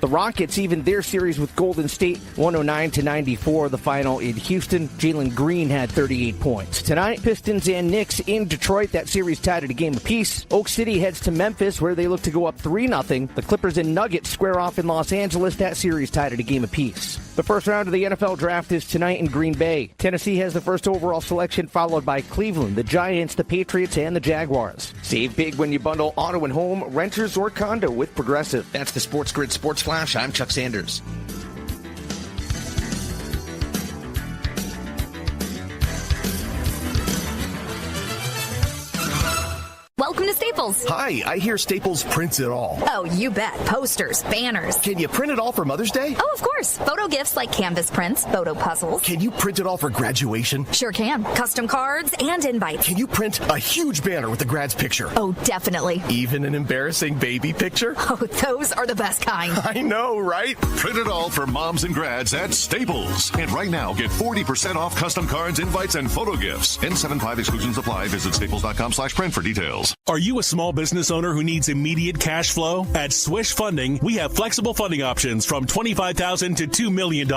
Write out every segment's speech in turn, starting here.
The Rockets even their series with Golden State 109-94, the final in Houston. Jalen Green had 38 points. Tonight, Pistons and Knicks in Detroit. That series tied at a game apiece. Oak City heads to Memphis, where they look to go up 3-0. The Clippers and Nuggets square off in Los Angeles. That series tied at a game apiece. The first round of the NFL draft is tonight in Green Bay. Tennessee has the first overall selection, followed by Cleveland, the Giants, the Patriots, and the Jaguars. Save big when you bundle auto and home, renters, or condo with Progressive. That's the SportsGrid Sports Flash. I'm Chuck Sanders. Welcome to Staples. Hi, I hear Staples prints it all. Oh, you bet. Posters, banners. Can you print it all for Mother's Day? Oh, of course. Photo gifts like canvas prints, photo puzzles. Can you print it all for graduation? Sure can. Custom cards and invites. Can you print a huge banner with the grad's picture? Oh, definitely. Even an embarrassing baby picture? Oh, those are the best kind. I know, right? Print it all for moms and grads at Staples. And right now, get 40% off custom cards, invites, and photo gifts. N75 exclusions apply. Visit staples.com/print for details. Are you a small business owner who needs immediate cash flow? At Swish Funding, we have flexible funding options from $25,000 to $2 million.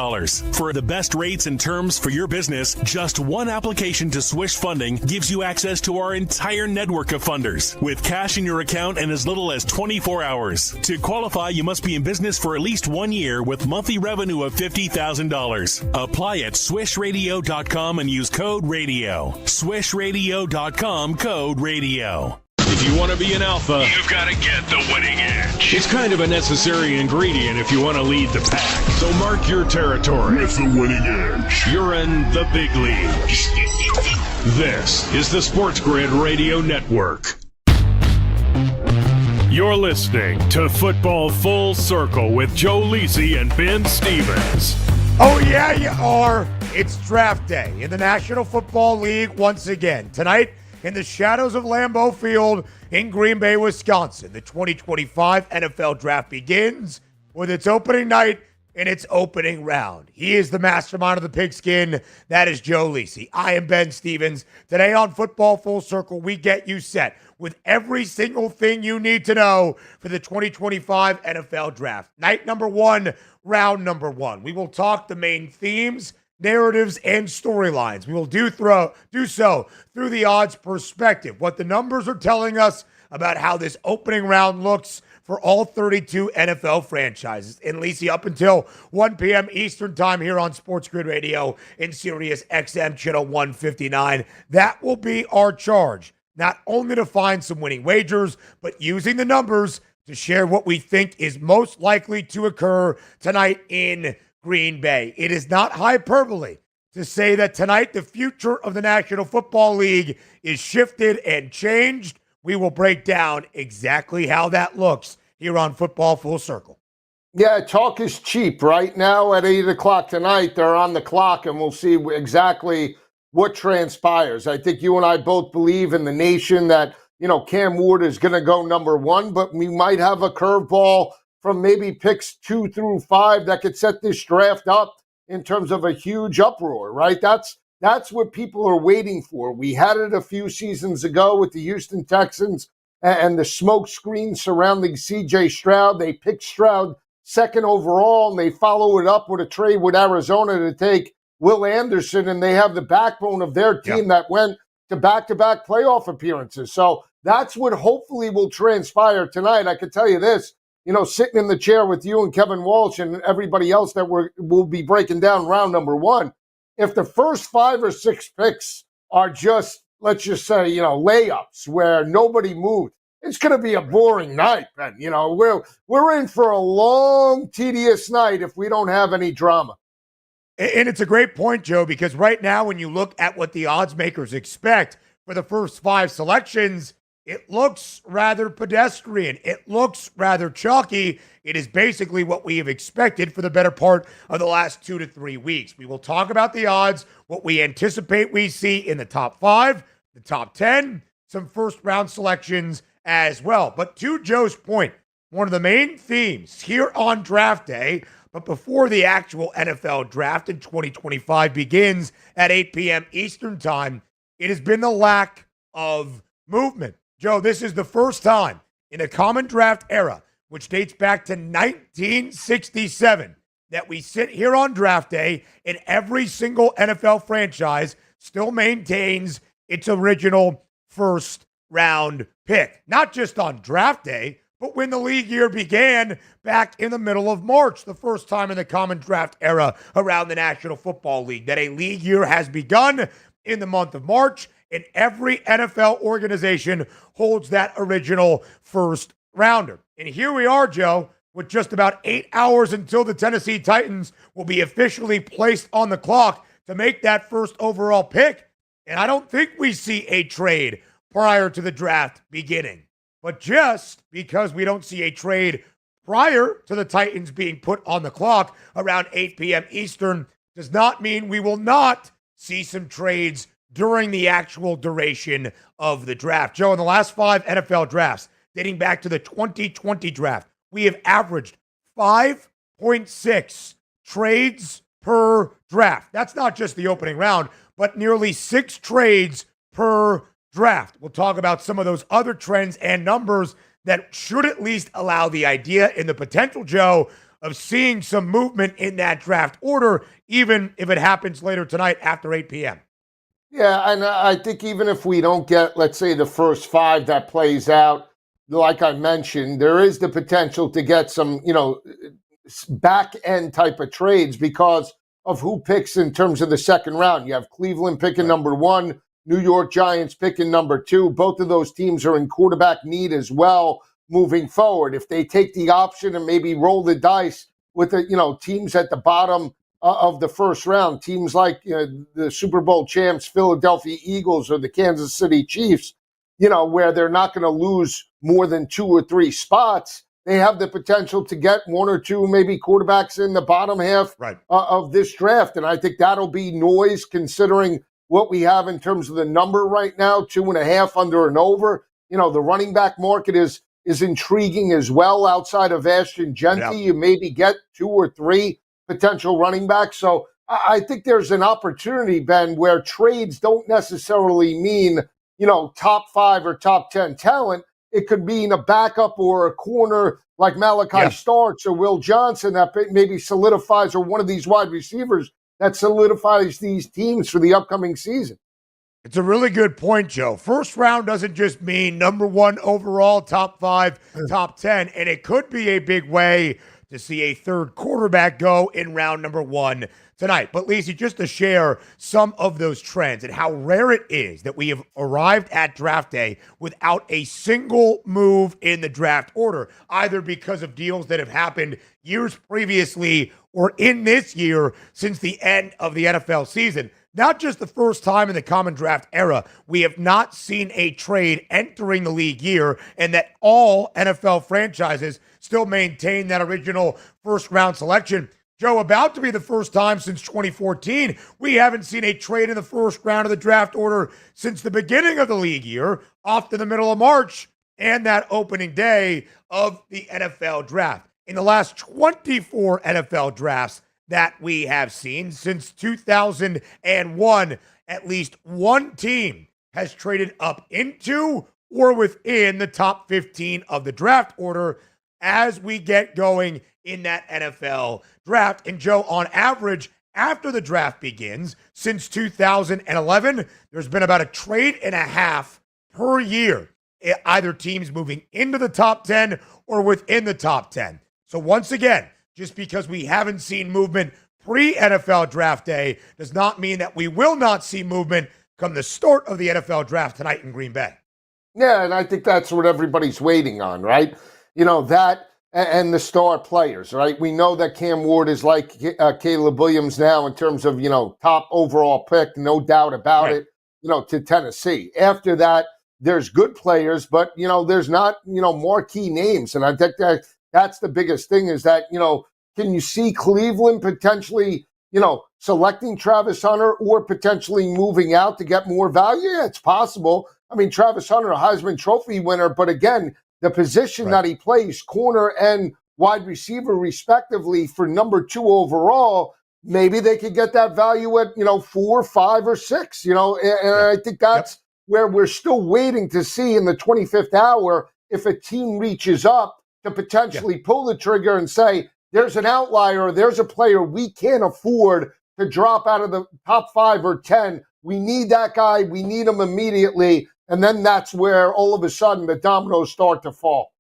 For the best rates and terms for your business, just one application to Swish Funding gives you access to our entire network of funders with cash in your account in as little as 24 hours. To qualify, you must be in business for at least 1 year with monthly revenue of $50,000. Apply at swishradio.com and use code RADIO. Swishradio.com, code RADIO. If you want to be an alpha, You've got to get the winning edge. it's kind of a necessary ingredient if you want to lead the pack. So mark your territory. With the winning edge. You're in the big leagues. This is the SportsGrid Radio Network. You're listening to Football Full Circle with Joe Lisi and Ben Stevens. Oh, yeah, you are. It's draft day in the National Football League once again. Tonight, in the shadows of Lambeau Field in Green Bay, Wisconsin, the 2025 NFL Draft begins with its opening night and its opening round. He is the mastermind of the pigskin. That is Joe Lisi. I am Ben Stevens. Today on Football Full Circle, we get you set with every single thing you need to know for the 2025 NFL Draft. Night number one, round number one. We will talk the main themes, narratives, and storylines. We will do so through the odds perspective, what the numbers are telling us about how this opening round looks for all 32 NFL franchises. And Lisi, up until 1 p.m. Eastern time here on SportsGrid Radio in Sirius XM Channel 159, that will be our charge. Not only to find some winning wagers, but using the numbers to share what we think is most likely to occur tonight in Green Bay. It is not hyperbole to say that tonight the future of the National Football League is shifted and changed. We will break down exactly how that looks here on Football Full Circle. Yeah, talk is cheap. Right now at 8 o'clock tonight, they're on the clock, and we'll see exactly what transpires. I think you and I both believe in the nation that, Cam Ward is going to go number one, but we might have a curveball from maybe picks 2 through 5 that could set this draft up in terms of a huge uproar, right? That's what people are waiting for. We had it a few seasons ago with the Houston Texans and the smoke screen surrounding C.J. Stroud. They picked Stroud second overall, and they follow it up with a trade with Arizona to take Will Anderson, and they have the backbone of their team that went to back-to-back playoff appearances. So that's what hopefully will transpire tonight. I can tell you this, sitting in the chair with you and Kevin Walsh and everybody else that will be breaking down round number one, if the first 5 or 6 picks are just, let's just say, layups where nobody moved, it's going to be a boring night, Ben. We're in for a long, tedious night if we don't have any drama. And it's a great point, Joe, because right now when you look at what the odds makers expect for the first 5 selections, it looks rather pedestrian. It looks rather chalky. It is basically what we have expected for the better part of the last 2 to 3 weeks. We will talk about the odds, what we anticipate we see in the top 5, the top 10, some first-round selections as well. But to Joe's point, one of the main themes here on draft day, but before the actual NFL draft in 2025 begins at 8 p.m. Eastern time, it has been the lack of movement. Joe, this is the first time in a common draft era which dates back to 1967, that we sit here on draft day and every single NFL franchise still maintains its original first round pick. Not just on draft day, but when the league year began back in the middle of March, the first time in the common draft era around the National Football League, that a league year has begun in the month of March, and every NFL organization holds that original first rounder. And here we are, Joe, with just about 8 hours until the Tennessee Titans will be officially placed on the clock to make that first overall pick. And I don't think we see a trade prior to the draft beginning. But just because we don't see a trade prior to the Titans being put on the clock around 8 p.m. Eastern does not mean we will not see some trades during the actual duration of the draft. Joe, in the last 5 NFL drafts, dating back to the 2020 draft, we have averaged 5.6 trades per draft. That's not just the opening round, but nearly 6 trades per draft. We'll talk about some of those other trends and numbers that should at least allow the idea and the potential, Joe, of seeing some movement in that draft order, even if it happens later tonight after 8 p.m. Yeah, and I think even if we don't get, let's say, the first 5 that plays out, like I mentioned, there is the potential to get some, back end type of trades because of who picks in terms of the second round. You have Cleveland picking number 1, New York Giants picking number 2. Both of those teams are in quarterback need as well moving forward. If they take the option and maybe roll the dice with the, teams at the bottom of the first round, teams like the Super Bowl champs, Philadelphia Eagles, or the Kansas City Chiefs, where they're not going to lose more than 2 or 3 spots, they have the potential to get 1 or 2 maybe quarterbacks in the bottom half of this draft. And I think that'll be noise considering what we have in terms of the number right now, 2.5 under and over. The running back market is intriguing as well outside of Ashton Genty. You maybe get 2 or 3 potential running backs. So I think there's an opportunity, Ben, where trades don't necessarily mean, top 5 or top 10 talent. It could mean a backup or a corner like Malachi Starks or Will Johnson that maybe solidifies, or one of these wide receivers that solidifies these teams for the upcoming season. It's a really good point, Joe. First round doesn't just mean number 1 overall, top 5, top 10, and it could be a big way to see a third quarterback go in round number 1 tonight. But Lacey, just to share some of those trends and how rare it is that we have arrived at draft day without a single move in the draft order, either because of deals that have happened years previously or in this year since the end of the NFL season. Not just the first time in the common draft era, we have not seen a trade entering the league year, and that all NFL franchises still maintain that original first round selection. Joe, about to be the first time since 2014, we haven't seen a trade in the first round of the draft order since the beginning of the league year, off to the middle of March, and that opening day of the NFL draft. In the last 24 NFL drafts that we have seen since 2001, at least one team has traded up into or within the top 15 of the draft order as we get going in that NFL draft. And Joe, on average, after the draft begins, since 2011, there's been about a trade and a half per year, either teams moving into the top 10 or within the top 10. So once again, just because we haven't seen movement pre-NFL draft day does not mean that we will not see movement come the start of the NFL draft tonight in Green Bay. Yeah, and I think that's what everybody's waiting on, right? That and the star players, right? We know that Cam Ward is like Caleb Williams now in terms of, top overall pick, no doubt about it, to Tennessee. After that, there's good players, but, there's not, marquee names. And I think that's the biggest thing is that, can you see Cleveland potentially, selecting Travis Hunter or potentially moving out to get more value? Yeah, it's possible. I mean, Travis Hunter, a Heisman Trophy winner, but again, the position that he plays, corner and wide receiver respectively, for number 2 overall, maybe they could get that value at, 4, 5, or 6, and I think that's where we're still waiting to see in the 25th hour if a team reaches up to potentially pull the trigger and say, there's an outlier, or there's a player we can't afford to drop out of the top 5 or 10. We need that guy. We need him immediately. And then that's where all of a sudden the dominoes start to fall.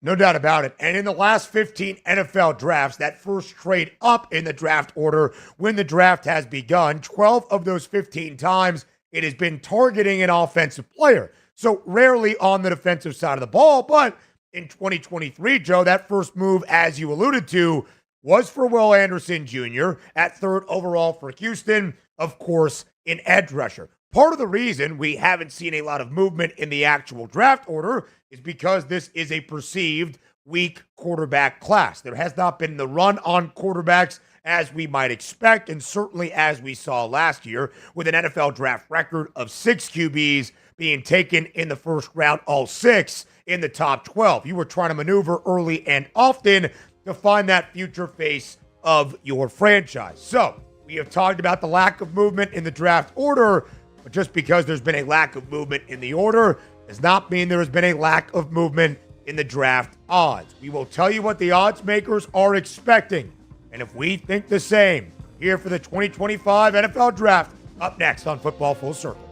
No doubt about it. And in the last 15 NFL drafts, that first trade up in the draft order when the draft has begun, 12 of those 15 times it has been targeting an offensive player. So rarely on the defensive side of the ball. But in 2023, Joe, that first move, as you alluded to, was for Will Anderson Jr. at 3rd overall for Houston, of course, an edge rusher. Part of the reason we haven't seen a lot of movement in the actual draft order is because this is a perceived weak quarterback class. There has not been the run on quarterbacks as we might expect, and certainly as we saw last year with an NFL draft record of 6 QBs being taken in the first round, all 6 in the top 12. You were trying to maneuver early and often to find that future face of your franchise. So we have talked about the lack of movement in the draft order, but just because there's been a lack of movement in the order does not mean there has been a lack of movement in the draft odds. We will tell you what the odds makers are expecting, and if we think the same, here for the 2025 NFL Draft, up next on Football Full Circle.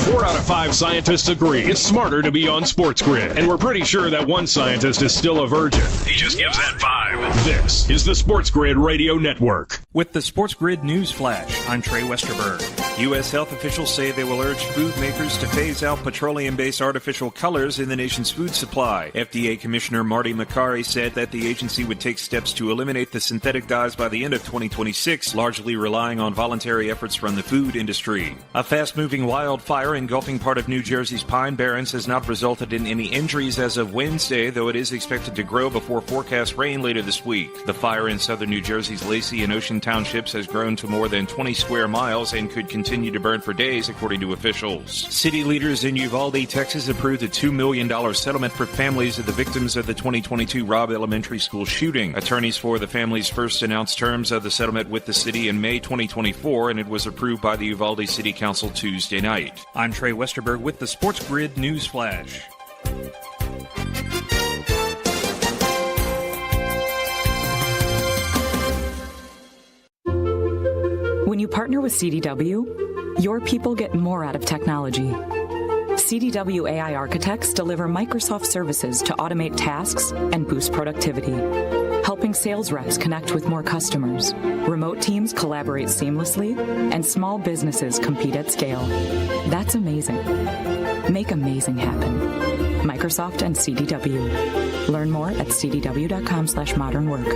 4 out of 5 scientists agree it's smarter to be on SportsGrid, and we're pretty sure that one scientist is still a virgin. He just gives that 5. This is the SportsGrid Radio Network. With the SportsGrid News Flash, I'm Trey Westerberg. U.S. health officials say they will urge food makers to phase out petroleum-based artificial colors in the nation's food supply. FDA Commissioner Marty Makary said that the agency would take steps to eliminate the synthetic dyes by the end of 2026, largely relying on voluntary efforts from the food industry. A fast-moving wildfire engulfing part of New Jersey's Pine Barrens has not resulted in any injuries as of Wednesday, though it is expected to grow before forecast rain later this week. The fire in southern New Jersey's Lacey and Ocean Townships has grown to more than 20 square miles and could continue to burn for days, according to officials. City leaders in Uvalde, Texas, approved a $2 million settlement for families of the victims of the 2022 Robb Elementary School shooting. Attorneys for the families first announced terms of the settlement with the city in May 2024, and it was approved by the Uvalde City Council Tuesday night. I'm Trey Westerberg with the SportsGrid News Flash. When you partner with CDW, your people get more out of technology. CDW AI architects deliver Microsoft services to automate tasks and boost productivity, helping sales reps connect with more customers, remote teams collaborate seamlessly, and small businesses compete at scale. That's amazing. Make amazing happen. Microsoft and CDW. Learn more at cdw.com/modernwork.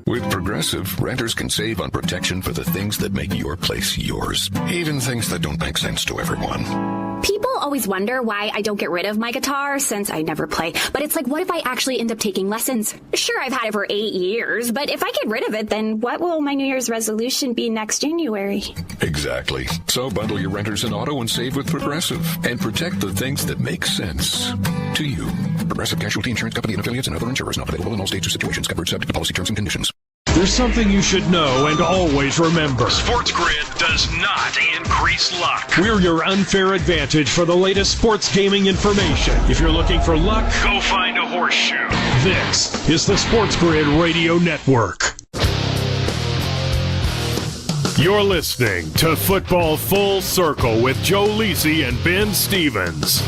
With Progressive, renters can save on protection for the things that make your place yours, even things that don't make sense to everyone. People always wonder why I don't get rid of my guitar since I never play. But it's like, what if I actually end up taking lessons? Sure, I've had it for 8 years, but if I get rid of it, then what will my New Year's resolution be next January? Exactly. So bundle your renters and auto and save with Progressive and protect the things that make sense to you. Progressive Casualty Insurance Company and affiliates and other insurers not available in all states or situations. Covered subject to policy terms and conditions. There's something you should know and always remember. SportsGrid does not increase luck. We're your unfair advantage for the latest sports gaming information. If you're looking for luck, go find a horseshoe. This is the SportsGrid Radio Network. You're listening to Football Full Circle with Joe Lisi and Ben Stevens.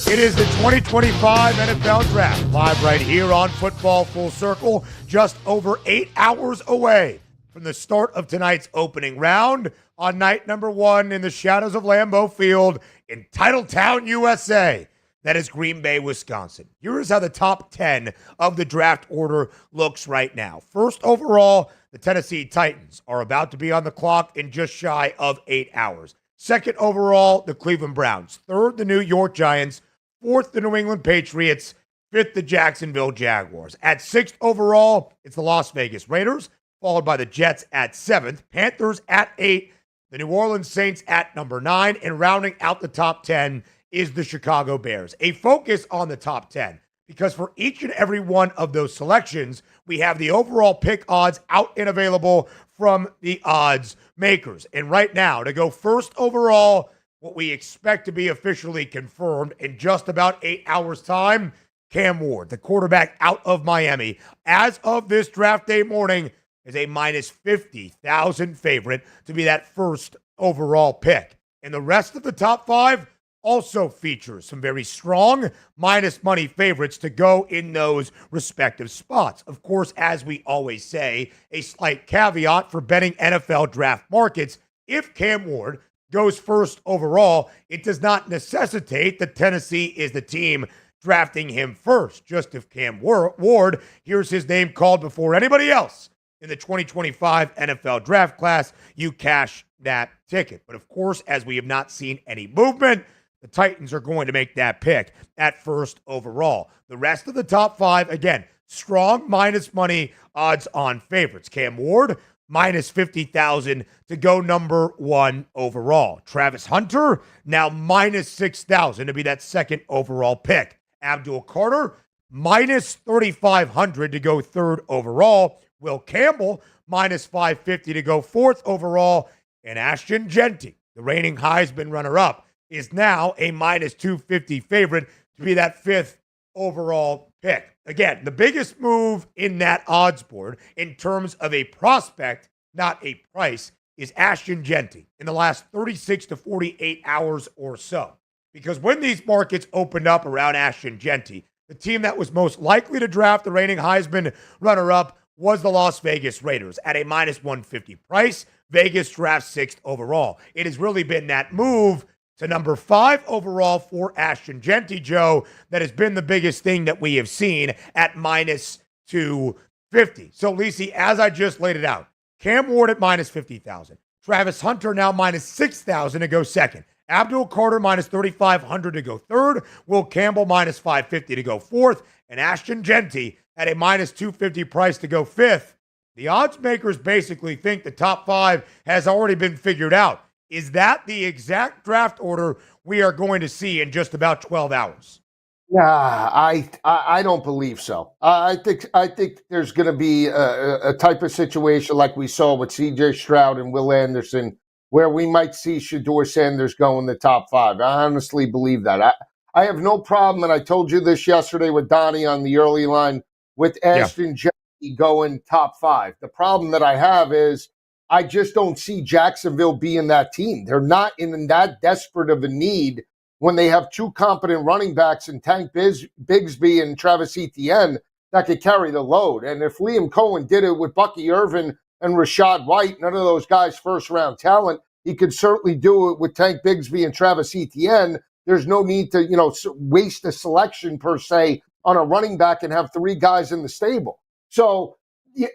It is the 2025 NFL Draft, live right here on Football Full Circle, just over 8 hours away from the start of tonight's opening round on night number 1 in the shadows of Lambeau Field in Titletown, USA. That is Green Bay, Wisconsin. Here is how the top 10 of the draft order looks right now. First overall, the Tennessee Titans are about to be on the clock in just shy of 8 hours. Second overall, the Cleveland Browns. Third, the New York Giants. Fourth, the New England Patriots. Fifth, the Jacksonville Jaguars. At sixth overall, it's the Las Vegas Raiders, followed by the Jets at 7th, Panthers at 8, the New Orleans Saints at number 9, and rounding out the top 10 is the Chicago Bears. A focus on the top 10. because for each and every one of those selections, we have the overall pick odds out and available from the odds makers. And right now, to go first overall, what we expect to be officially confirmed in just about 8 hours' time, Cam Ward, the quarterback out of Miami, as of this draft day morning, is a minus 50,000 favorite to be that first overall pick. And the rest of the top 5 also features some very strong minus money favorites to go in those respective spots. Of course, as we always say, a slight caveat for betting NFL draft markets: if Cam Ward goes first overall, it does not necessitate that Tennessee is the team drafting him first. Just if Cam Ward hears his name called before anybody else in the 2025 NFL draft class, you cash that ticket. But of course, as we have not seen any movement, the Titans are going to make that pick at first overall. The rest of the top 5, again, strong minus money odds on favorites. Cam Ward, minus 50,000 to go number 1 overall. Travis Hunter, now minus 6,000 to be that second overall pick. Abdul Carter, minus 3,500 to go 3rd overall. Will Campbell, minus 550 to go 4th overall. And Ashton Genty, the reigning Heisman runner-up, is now a minus 250 favorite to be that 5th overall pick. Again, the biggest move in that odds board in terms of a prospect, not a price, is Ashton Genty in the last 36 to 48 hours or so. Because when these markets opened up around Ashton Genty, the team that was most likely to draft the reigning Heisman runner-up was the Las Vegas Raiders at a minus 150 price. Vegas drafts 6th overall. It has really been that move to number 5 overall for Ashton Genty, Joe, that has been the biggest thing that we have seen at minus 250. So, Lisi, as I just laid it out, Cam Ward at minus 50,000. Travis Hunter now minus 6,000 to go 2nd. Abdul Carter minus 3,500 to go 3rd. Will Campbell minus 550 to go 4th. And Ashton Genty at a minus 250 price to go 5th. The odds makers basically think the top 5 has already been figured out. Is that the exact draft order we are going to see in just about 12 hours? Yeah, I don't believe so. I think there's going to be a type of situation like we saw with C.J. Stroud and Will Anderson, where we might see Shedeur Sanders go in the top 5. I honestly believe that. I have no problem, and I told you this yesterday with Donnie on the early line, with Ashton Genty going top 5. The problem that I have is I just don't see Jacksonville being that team. They're not in that desperate of a need when they have 2 competent running backs in Tank Bigsby and Travis Etienne that could carry the load. And if Liam Cohen did it with Bucky Irvin and Rashad White, none of those guys first-round talent, he could certainly do it with Tank Bigsby and Travis Etienne. There's no need to, waste a selection per se on a running back and have 3 guys in the stable. So yeah,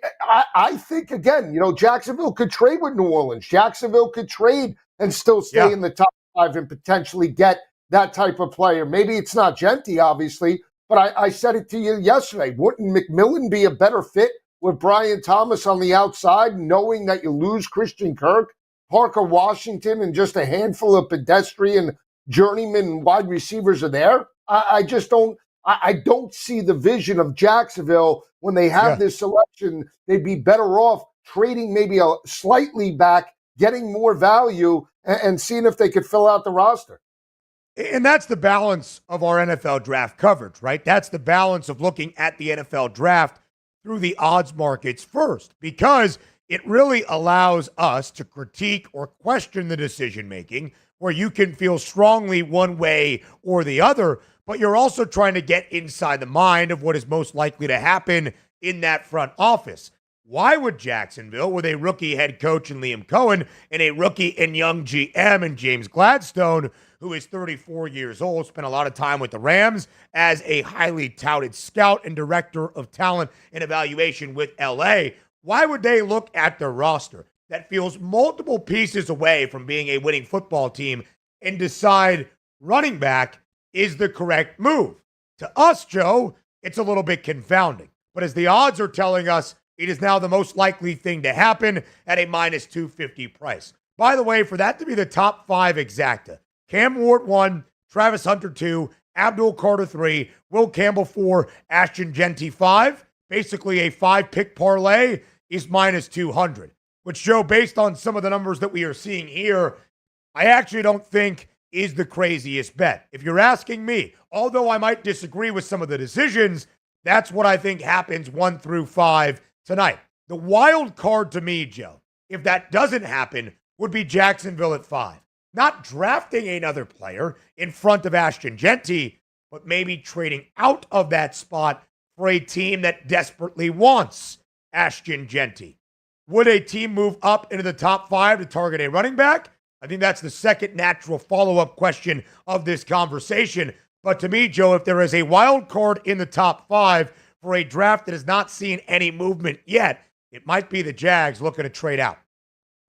I think, again, Jacksonville could trade with New Orleans. Jacksonville could trade and still stay in the top 5 and potentially get that type of player. Maybe it's not Genty, obviously, but I said it to you yesterday. Wouldn't McMillan be a better fit with Brian Thomas on the outside, knowing that you lose Christian Kirk, Parker Washington, and just a handful of pedestrian journeyman wide receivers are there? I just don't. I don't see the vision of Jacksonville when they have this selection. They'd be better off trading maybe a slightly back, getting more value, and seeing if they could fill out the roster. And that's the balance of our NFL draft coverage, right? That's the balance of looking at the NFL draft through the odds markets first, because it really allows us to critique or question the decision-making where you can feel strongly one way or the other, but you're also trying to get inside the mind of what is most likely to happen in that front office. Why would Jacksonville, with a rookie head coach in Liam Cohen and a rookie and young GM in James Gladstone, who is 34 years old, spent a lot of time with the Rams as a highly touted scout and director of talent and evaluation with LA, why would they look at their roster that feels multiple pieces away from being a winning football team and decide running back is the correct move? To us, Joe, it's a little bit confounding. But as the odds are telling us, it is now the most likely thing to happen at a minus 250 price. By the way, for that to be the top 5 exacta, Cam Ward 1, Travis Hunter 2, Abdul Carter 3, Will Campbell 4, Ashton Genty 5. Basically a 5-pick parlay is minus 200. Which, Joe, based on some of the numbers that we are seeing here, I actually don't think is the craziest bet. If you're asking me, although I might disagree with some of the decisions, that's what I think happens 1 through 5 tonight. The wild card to me, Joe, if that doesn't happen, would be Jacksonville at 5. Not drafting another player in front of Ashton Genty, but maybe trading out of that spot for a team that desperately wants Ashton Genty. Would a team move up into the top 5 to target a running back? I think that's the second natural follow-up question of this conversation. But to me, Joe, if there is a wild card in the top 5 for a draft that has not seen any movement yet, it might be the Jags looking to trade out.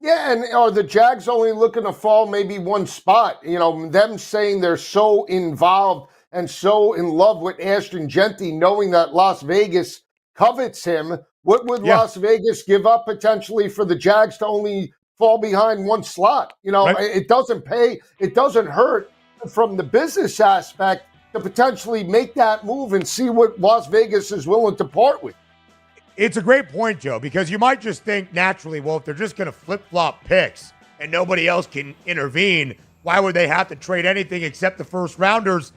Yeah, and are the Jags only looking to fall maybe one spot? You know, them saying they're so involved and so in love with Ashton Genty, knowing that Las Vegas covets him. What would Las Vegas give up potentially for the Jags to only fall behind one slot? You know, It doesn't pay. It doesn't hurt from the business aspect to potentially make that move and see what Las Vegas is willing to part with. It's a great point, Joe, because you might just think naturally, well, if they're just going to flip-flop picks and nobody else can intervene, why would they have to trade anything except the first rounders?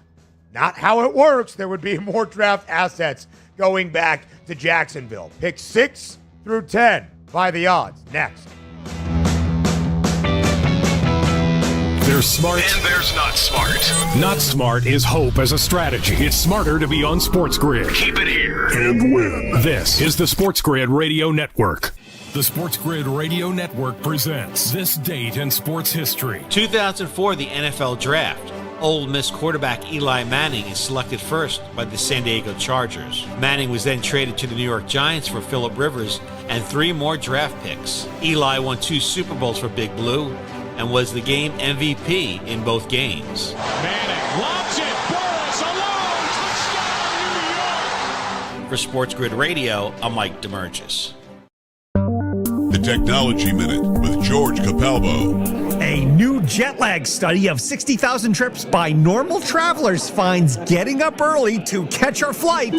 Not how it works. There would be more draft assets going back to Jacksonville. Pick 6 through 10 by the odds. Next. There's smart. And there's not smart. Not smart is hope as a strategy. It's smarter to be on SportsGrid. Keep it here. And win. This is the SportsGrid Radio Network. The SportsGrid Radio Network presents This Date in Sports History. 2004, the NFL Draft. Ole Miss quarterback Eli Manning is selected first by the San Diego Chargers. Manning was then traded to the New York Giants for Phillip Rivers and 3 more draft picks. Eli won 2 Super Bowls for Big Blue and was the game MVP in both games. Manning lobs it. Burris alone. Touchdown, New York. For SportsGrid Radio, I'm Mike DeMurgis. The Technology Minute with George Capalbo. A new jet lag study of 60,000 trips by normal travelers finds getting up early to catch our flight.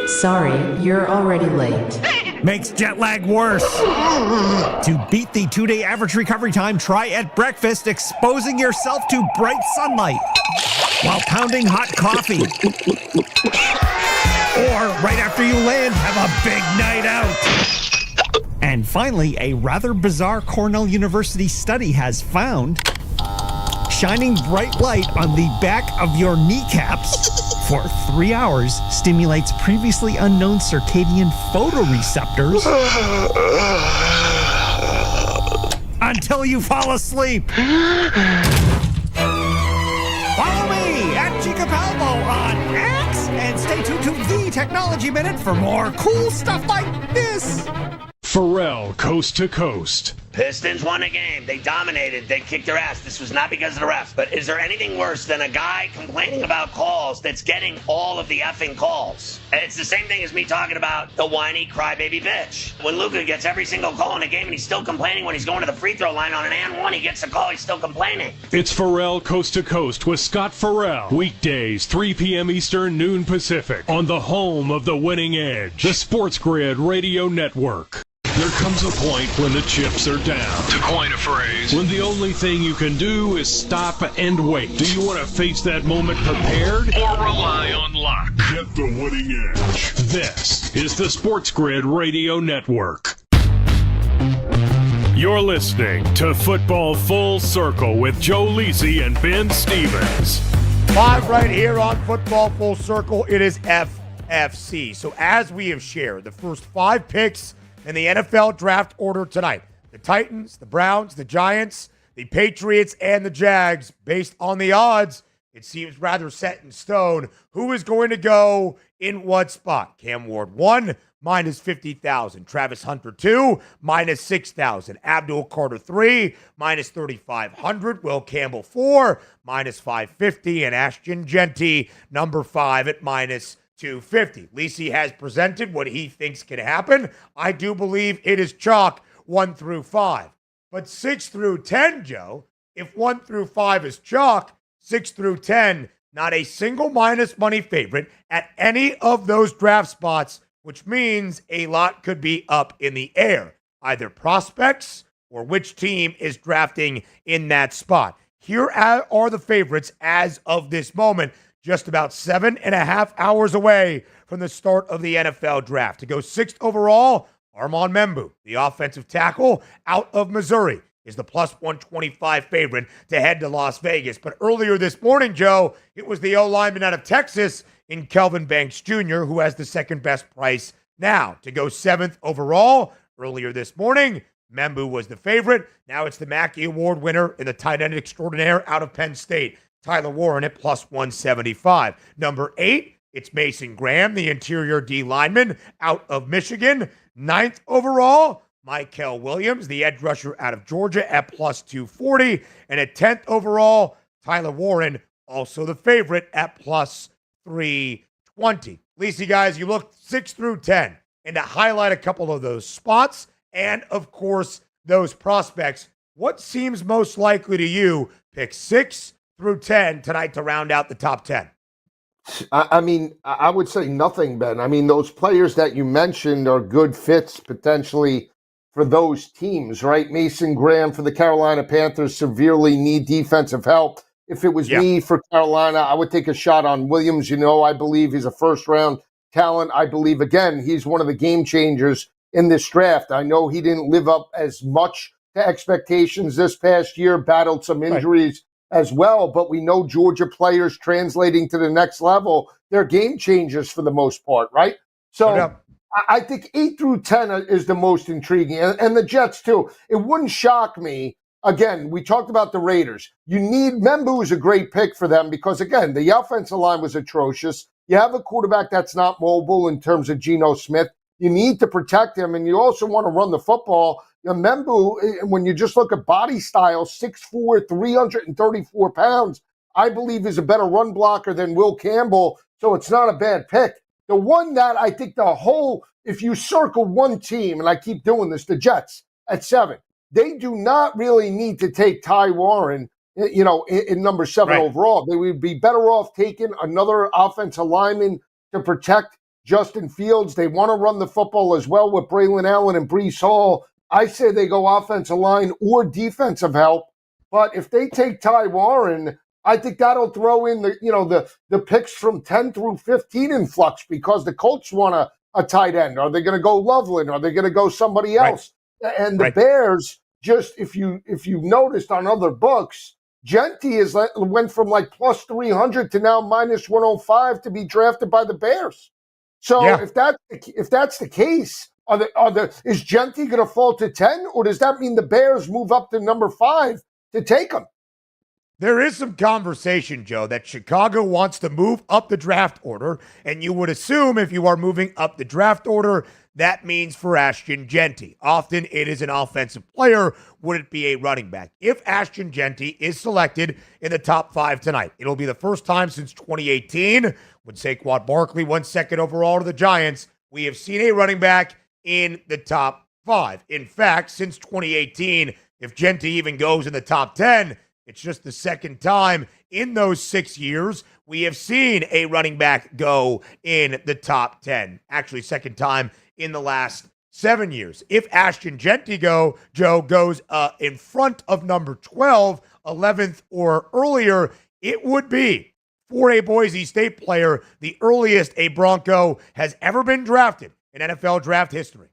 Sorry, you're already late. Makes jet lag worse. To beat the 2-day average recovery time, try at breakfast exposing yourself to bright sunlight while pounding hot coffee. Or right after you land, have a big night out. And finally, a rather bizarre Cornell University study has found shining bright light on the back of your kneecaps for 3 hours stimulates previously unknown circadian photoreceptors until you fall asleep. Follow me at Chica Palmo on X and stay tuned to The Technology Minute for more cool stuff like this. Pharrell, Coast to Coast. Pistons won a game. They dominated. They kicked their ass. This was not because of the refs. But is there anything worse than a guy complaining about calls that's getting all of the effing calls? And it's the same thing as me talking about the whiny crybaby bitch. When Luka gets every single call in a game and he's still complaining when he's going to the free throw line on an and one, he gets a call, he's still complaining. It's Pharrell, Coast to Coast with Scott Farrell. Weekdays, 3 p.m. Eastern, noon Pacific. On the home of the winning edge. The SportsGrid Radio Network. There comes a point when the chips are down. To coin a phrase. When the only thing you can do is stop and wait. Do you want to face that moment prepared? Or rely on luck? Get the winning edge. This is the SportsGrid Radio Network. You're listening to Football Full Circle with Joe Lisi and Ben Stevens. Live right here on Football Full Circle, it is FFC. So as we have shared, the first 5 picks in the NFL draft order tonight. The Titans, the Browns, the Giants, the Patriots, and the Jags. Based on the odds, it seems rather set in stone who is going to go in what spot. Cam Ward 1, minus 50,000. Travis Hunter 2, minus 6,000. Abdul Carter 3, minus 3,500. Will Campbell 4, minus 550. And Ashton Genty, number 5 at minus 250. Lisi has presented what he thinks can happen. I do believe it is chalk 1 through 5. But 6 through 10, Joe, if 1 through 5 is chalk, 6 through 10 Not a single minus money favorite at any of those draft spots, which means a lot could be up in the air, either prospects or which team is drafting in that spot. Here are the favorites as of this moment, just about 7.5 hours away from the start of the NFL draft. To go 6th overall, Armand Membu, the offensive tackle out of Missouri, is the plus 125 favorite to head to Las Vegas. But earlier this morning, Joe, it was the O-lineman out of Texas in Kelvin Banks Jr., who has the second best price now. To go 7th overall, earlier this morning, Membu was the favorite. Now it's the Mackey Award winner and the tight end extraordinaire out of Penn State, Tyler Warren, at plus 175. Number 8, it's Mason Graham, the interior D lineman out of Michigan. 9th overall, Mykel Williams, the edge rusher out of Georgia, at plus 240. And at 10th overall, Tyler Warren, also the favorite, at plus 320. Lacey, guys, you look 6 through 10. And to highlight a couple of those spots and, of course, those prospects, what seems most likely to you? Pick 6 through 10 tonight to round out the top 10. I mean, I would say nothing, Ben. I mean, those players that you mentioned are good fits potentially for those teams, right? Mason Graham for the Carolina Panthers severely need defensive help. If it was me for Carolina, I would take a shot on Williams. You know, I believe he's a first-round talent. I believe, again, he's one of the game changers in this draft. I know he didn't live up as much to expectations this past year, battled some injuries as well, but we know Georgia players translating to the next level, they're game changers for the most part, right? So I think 8 through 10 is the most intriguing, and the Jets too. It wouldn't shock me. Again, we talked about the Raiders. Membu is a great pick for them because, again, the offensive line was atrocious. You have a quarterback that's not mobile in terms of Geno Smith. You need to protect him, and you also want to run the football. Membu, when you just look at body style, 6'4", 334 pounds, I believe is a better run blocker than Will Campbell, so it's not a bad pick. The one that I think if you circle one team, and I keep doing this, the Jets at 7, they do not really need to take Ty Warren, in number 7 overall. They would be better off taking another offensive lineman to protect Justin Fields. They want to run the football as well with Braylon Allen and Breece Hall. I say they go offensive line or defensive help. But if they take Ty Warren, I think that'll throw in the picks from 10 through 15 in flux because the Colts want a tight end. Are they going to go Loveland? Are they going to go somebody else? And the Bears, just if you've noticed on other books, Genti went from like plus 300 to now minus 105 to be drafted by the Bears. So if that's the case, is Genti going to fall to 10, or does that mean the Bears move up to number 5 to take him? There is some conversation, Joe, that Chicago wants to move up the draft order, and you would assume if you are moving up the draft order, that means for Ashton Genti. Often it is an offensive player. Would it be a running back? If Ashton Genti is selected in the top 5 tonight, it'll be the first time since 2018 when Saquon Barkley went 2nd overall to the Giants. We have seen a running back in the top 5. In fact, since 2018, if Genti even goes in the top 10, it's just the second time in those 6 years we have seen a running back go in the top 10. Actually, second time in the last 7 years. If Ashton Genti goes in front of number 12, 11th or earlier, it would be, for a Boise State player, the earliest a Bronco has ever been drafted in NFL draft history.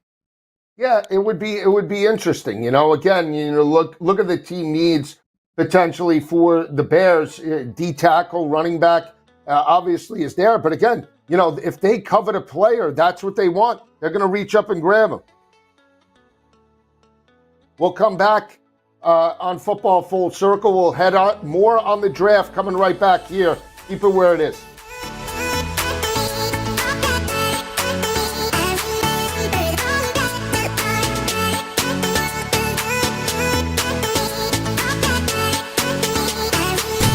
Yeah, it would be interesting. Again, look at the team needs potentially for the Bears. D tackle, running back, obviously is there. But again, if they covet a player, that's what they want. They're going to reach up and grab him. We'll come back on Football Full Circle. We'll head on more on the draft coming right back here. Keep it where it is.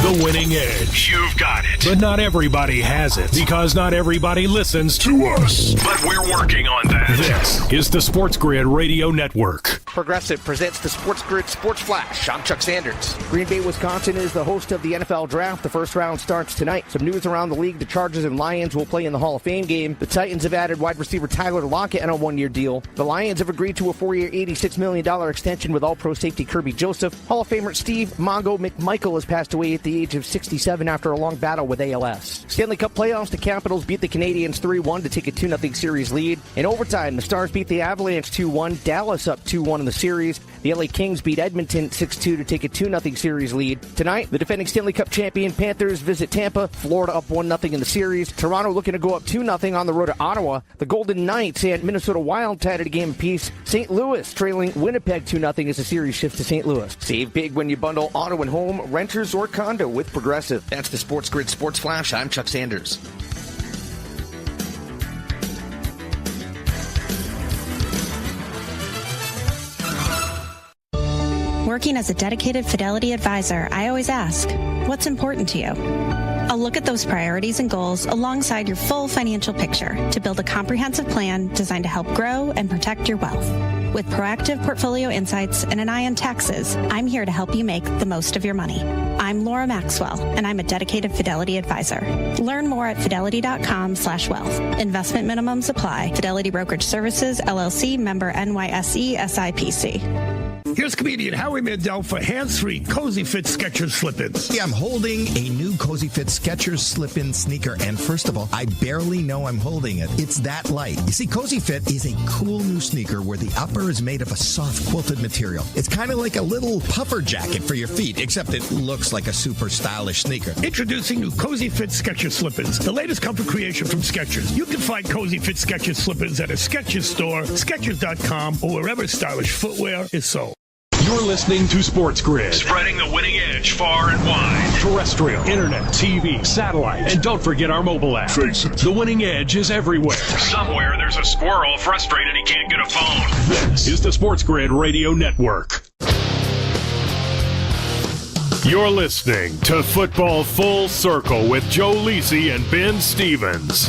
The winning edge. You've got it. But not everybody has it, because not everybody listens to us. But we're working on that. This is the SportsGrid Radio Network. Progressive presents the SportsGrid Sports Flash. I'm Chuck Sanders. Green Bay, Wisconsin is the host of the NFL Draft. The first round starts tonight. Some news around the league. The Chargers and Lions will play in the Hall of Fame game. The Titans have added wide receiver Tyler Lockett on a one-year deal. The Lions have agreed to a 4-year, $86 million extension with All-Pro safety Kirby Joseph. Hall of Famer Steve Mongo McMichael has passed away at the age of 67 after a long battle with ALS. Stanley Cup playoffs, the Capitals beat the Canadiens 3-1 to take a 2-0 series lead. In overtime, the Stars beat the Avalanche 2-1. Dallas up 2-1 in the series. The LA Kings beat Edmonton 6-2 to take a 2-0 series lead. Tonight, the defending Stanley Cup champion Panthers visit Tampa. Florida up 1-0 in the series. Toronto looking to go up 2-0 on the road to Ottawa. The Golden Knights and Minnesota Wild tied at a game apiece. St. Louis trailing Winnipeg 2-0 as the series shifts to St. Louis. Save big when you bundle auto and home, renters, or condo with Progressive. That's the SportsGrid Sports Flash. I'm Chuck Sanders. Working as a dedicated Fidelity advisor, I always ask, what's important to you? I'll look at those priorities and goals alongside your full financial picture to build a comprehensive plan designed to help grow and protect your wealth. With proactive portfolio insights and an eye on taxes, I'm here to help you make the most of your money. I'm Laura Maxwell, and I'm a dedicated Fidelity advisor. Learn more at fidelity.com/wealth. Investment minimums apply. Fidelity Brokerage Services, LLC, member NYSE, SIPC. Here's comedian Howie Mandel for hands-free Cozy Fit Skechers slip-ins. Yeah, I'm holding a new Cozy Fit Skechers slip-in sneaker, and first of all, I barely know I'm holding it. It's that light. You see, Cozy Fit is a cool new sneaker where the upper is made of a soft quilted material. It's kind of like a little puffer jacket for your feet, except it looks like a super stylish sneaker. Introducing new Cozy Fit Skechers slip-ins, the latest comfort creation from Skechers. You can find Cozy Fit Skechers slip-ins at a Skechers store, Skechers.com, or wherever stylish footwear is sold. You're listening to Sports Grid. Spreading the winning edge far and wide. Terrestrial, internet, TV, satellite, and don't forget our mobile app. Face it. The winning edge is everywhere. Somewhere there's a squirrel frustrated he can't get a phone. This is the Sports Grid Radio Network. You're listening to Football Full Circle with Joe Lisi and Ben Stevens.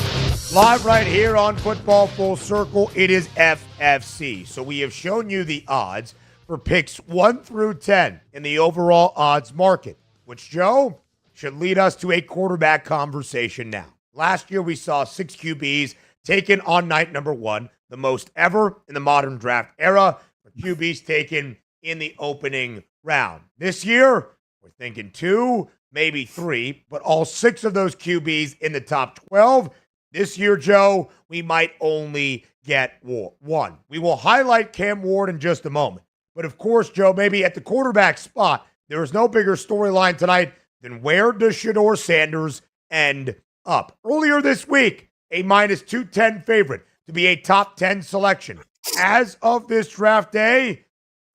Live right here on Football Full Circle, it is FFC. So we have shown you the odds for picks 1 through 10 in the overall odds market, which, Joe, should lead us to a quarterback conversation now. Last year, we saw 6 QBs taken on night number 1, the most ever in the modern draft era, for QBs taken in the opening round. This year, we're thinking 2, maybe 3, but all 6 of those QBs in the top 12. This year, Joe, we might only get 1. We will highlight Cam Ward in just a moment. But of course, Joe, maybe at the quarterback spot, there is no bigger storyline tonight than where does Shedeur Sanders end up? Earlier this week, a minus 210 favorite to be a top 10 selection. As of this draft day,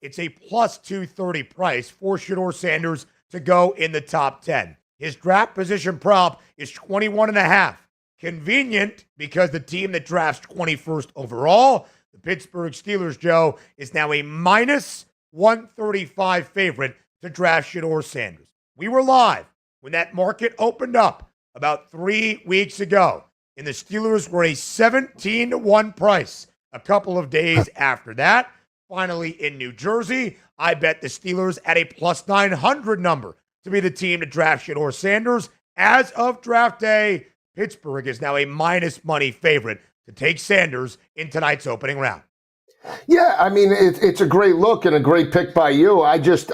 it's a plus 230 price for Shedeur Sanders to go in the top 10. His draft position prop is 21.5. Convenient because the team that drafts 21st overall, the Pittsburgh Steelers, Joe, is now a minus 135 favorite to draft Shedeur Sanders. We were live when that market opened up about 3 weeks ago, and the Steelers were a 17-1 price. A couple of days after that, finally in New Jersey, I bet the Steelers at a plus 900 number to be the team to draft Shedeur Sanders. As of draft day, Pittsburgh is now a minus money favorite to take Sanders in tonight's opening round. Yeah, I mean, it's a great look and a great pick by you.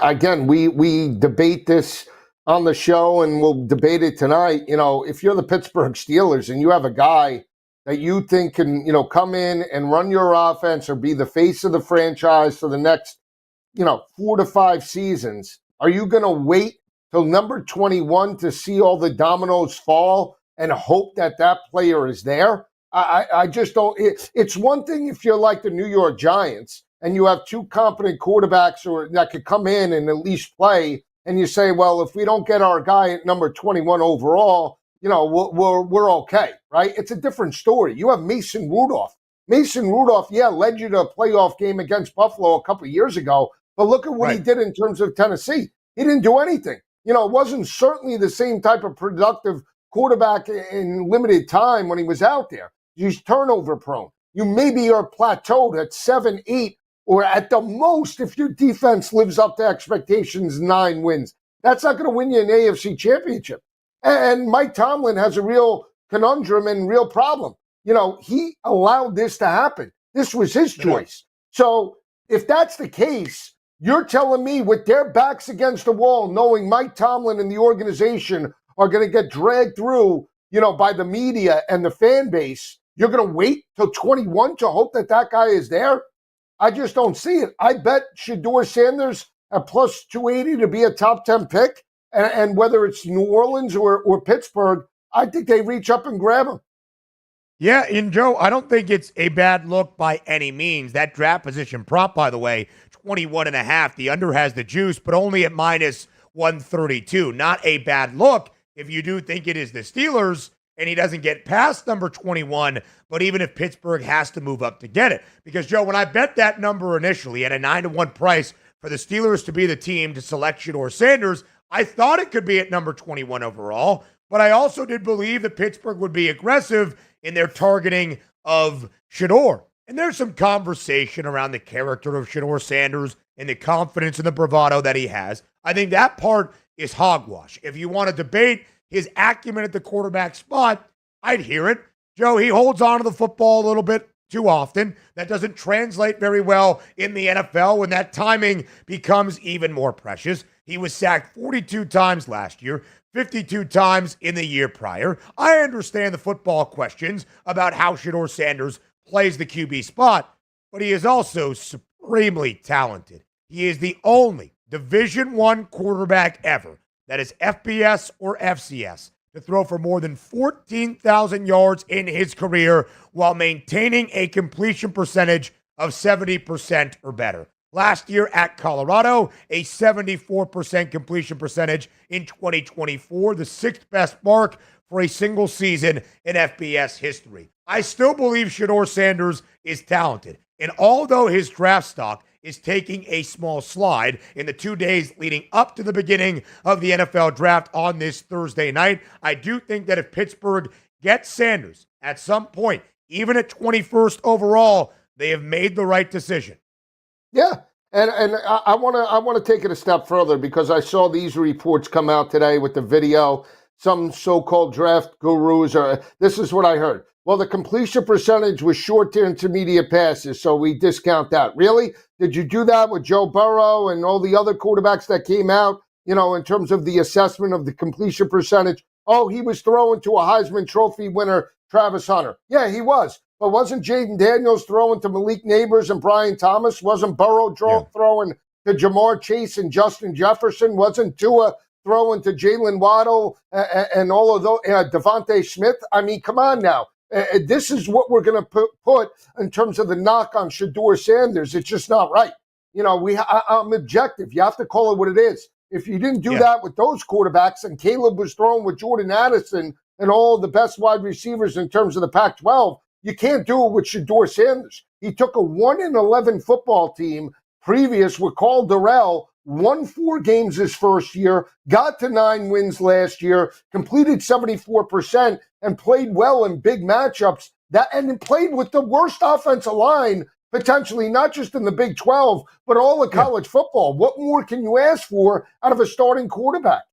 Again, we debate this on the show and we'll debate it tonight. You know, if you're the Pittsburgh Steelers and you have a guy that you think can, come in and run your offense or be the face of the franchise for the next, 4 to 5 seasons, are you going to wait till number 21 to see all the dominoes fall and hope that player is there? I just don't. It's one thing if you're like the New York Giants and you have 2 competent quarterbacks that could come in and at least play, and you say, well, if we don't get our guy at number 21 overall, we're okay, right? It's a different story. You have Mason Rudolph. Mason Rudolph, led you to a playoff game against Buffalo a couple of years ago, but look at what he did in terms of Tennessee. He didn't do anything. It wasn't certainly the same type of productive quarterback in limited time when he was out there. He's turnover prone. You maybe are plateaued at 7, 8 or at the most, if your defense lives up to expectations, 9 wins. That's not going to win you an AFC championship. And Mike Tomlin has a real conundrum and real problem. He allowed this to happen. This was his choice. So if that's the case, you're telling me with their backs against the wall, knowing Mike Tomlin and the organization are going to get dragged through, by the media and the fan base, you're going to wait till 21 to hope that guy is there? I just don't see it. I bet Shedeur Sanders at plus 280 to be a top 10 pick. And whether it's New Orleans or Pittsburgh, I think they reach up and grab him. Yeah, and Joe, I don't think it's a bad look by any means. That draft position prop, by the way, 21.5. The under has the juice, but only at minus 132. Not a bad look if you do think it is the Steelers and he doesn't get past number 21, but even if Pittsburgh has to move up to get it. Because, Joe, when I bet that number initially at a 9-1 price for the Steelers to be the team to select Shedeur Sanders, I thought it could be at number 21 overall, but I also did believe that Pittsburgh would be aggressive in their targeting of Shedeur. And there's some conversation around the character of Shedeur Sanders and the confidence and the bravado that he has. I think that part is hogwash. If you want to debate his acumen at the quarterback spot, I'd hear it. Joe, he holds on to the football a little bit too often. That doesn't translate very well in the NFL when that timing becomes even more precious. He was sacked 42 times last year, 52 times in the year prior. I understand the football questions about how Shedeur Sanders plays the QB spot, but he is also supremely talented. He is the only Division I quarterback ever that is FBS or FCS to throw for more than 14,000 yards in his career while maintaining a completion percentage of 70% or better. Last year at Colorado, a 74% completion percentage in 2024, the 6th best mark for a single season in FBS history. I still believe Shedeur Sanders is talented, and although his draft stock is taking a small slide in the 2 days leading up to the beginning of the NFL draft on this Thursday night, I do think that if Pittsburgh gets Sanders at some point, even at 21st overall, they have made the right decision. Yeah, and I want to take it a step further because I saw these reports come out today with the video. Some so-called draft gurus this is what I heard. Well, the completion percentage was short to intermediate passes, so we discount that. Really? Did you do that with Joe Burrow and all the other quarterbacks that came out, in terms of the assessment of the completion percentage? Oh, he was throwing to a Heisman Trophy winner, Travis Hunter. Yeah, he was. But wasn't Jaden Daniels throwing to Malik Neighbors and Brian Thomas? Wasn't Burrow throwing to Jamar Chase and Justin Jefferson? Wasn't Tua throwing to Jalen Waddle and all of those, Devontae Smith? I mean, come on now. This is what we're going to put in terms of the knock on Shedeur Sanders. It's just not right. I'm objective. You have to call it what it is. If you didn't do that with those quarterbacks and Caleb was throwing with Jordan Addison and all the best wide receivers in terms of the Pac-12, you can't do it with Shedeur Sanders. He took a 1-11 football team previous with Carl Durrell, won 4 games his first year, got to 9 wins last year, completed 74%, and played well in big matchups. And played with the worst offensive line, potentially not just in the Big 12, but all of college football. What more can you ask for out of a starting quarterback?